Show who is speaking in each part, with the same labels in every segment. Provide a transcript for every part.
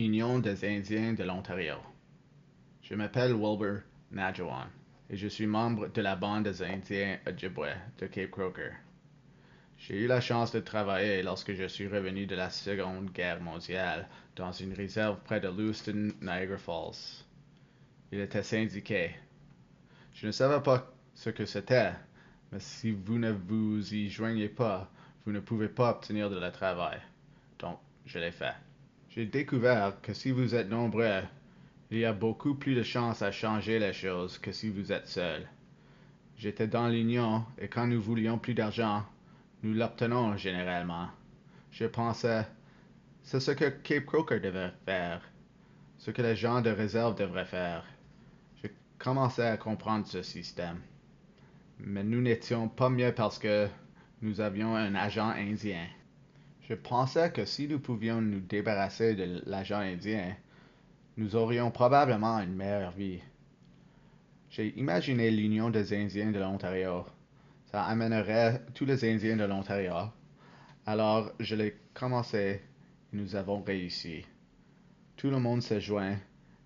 Speaker 1: Union des Indiens de l'Ontario. Je m'appelle Wilbur Nadjawan et je suis membre de la bande des Indiens Ojibwe de Cape Croker. J'ai eu la chance de travailler lorsque je suis revenu de la Seconde Guerre mondiale dans une réserve près de Lewiston, Niagara Falls. Il était syndiqué. Je ne savais pas ce que c'était, mais si vous ne vous y joignez pas, vous ne pouvez pas obtenir de le travail. Donc, je l'ai fait. J'ai découvert que si vous êtes nombreux, il y a beaucoup plus de chances à changer les choses que si vous êtes seul. J'étais dans l'union et quand nous voulions plus d'argent, nous l'obtenons généralement. Je pensais, c'est ce que Cape Croker devait faire, ce que les gens de réserve devraient faire. Je commençais à comprendre ce système. Mais nous n'étions pas mieux parce que nous avions un agent indien. Je pensais que si nous pouvions nous débarrasser de l'agent indien, nous aurions probablement une meilleure vie. J'ai imaginé l'Union des Indiens de l'Ontario. Ça amènerait tous les Indiens de l'Ontario. Alors, je l'ai commencé et nous avons réussi. Tout le monde s'est joint.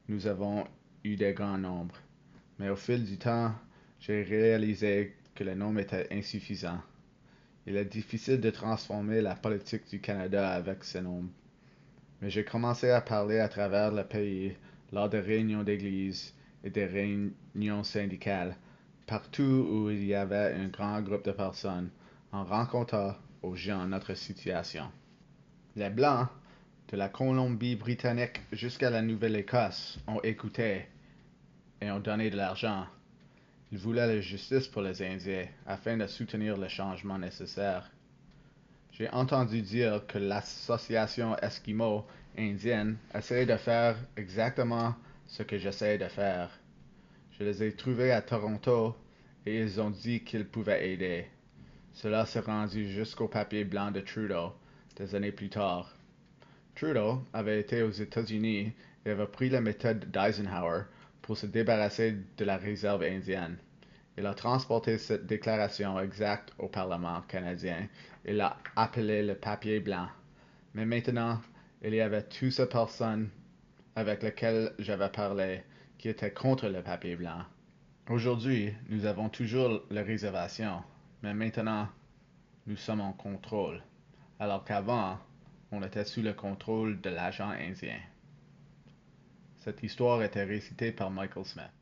Speaker 1: Nous avons eu des grands nombres. Mais au fil du temps, j'ai réalisé que le nombre était insuffisant. Il est difficile de transformer la politique du Canada avec ce nombre. Mais j'ai commencé à parler à travers le pays lors de réunions d'église et des réunions syndicales, partout où il y avait un grand groupe de personnes, en rencontrant aux gens notre situation. Les Blancs, de la Colombie-Britannique jusqu'à la Nouvelle-Écosse, ont écouté et ont donné de l'argent. Ils voulaient la justice pour les Indiens afin de soutenir le changement nécessaire. J'ai entendu dire que l'association Esquimau indienne essaie de faire exactement ce que j'essaie de faire. Je les ai trouvés à Toronto et ils ont dit qu'ils pouvaient aider. Cela s'est rendu jusqu'au papier blanc de Trudeau des années plus tard. Trudeau avait été aux États-Unis et avait pris la méthode d'Eisenhower pour se débarrasser de la réserve indienne. Il a transporté cette déclaration exacte au Parlement canadien et l'a appelé le papier blanc. Mais maintenant, il y avait toutes ces personnes avec lesquelles j'avais parlé qui étaient contre le papier blanc. Aujourd'hui, nous avons toujours la réservation, mais maintenant, nous sommes en contrôle, alors qu'avant, on était sous le contrôle de l'agent indien. Cette histoire était récitée par Michael Smith.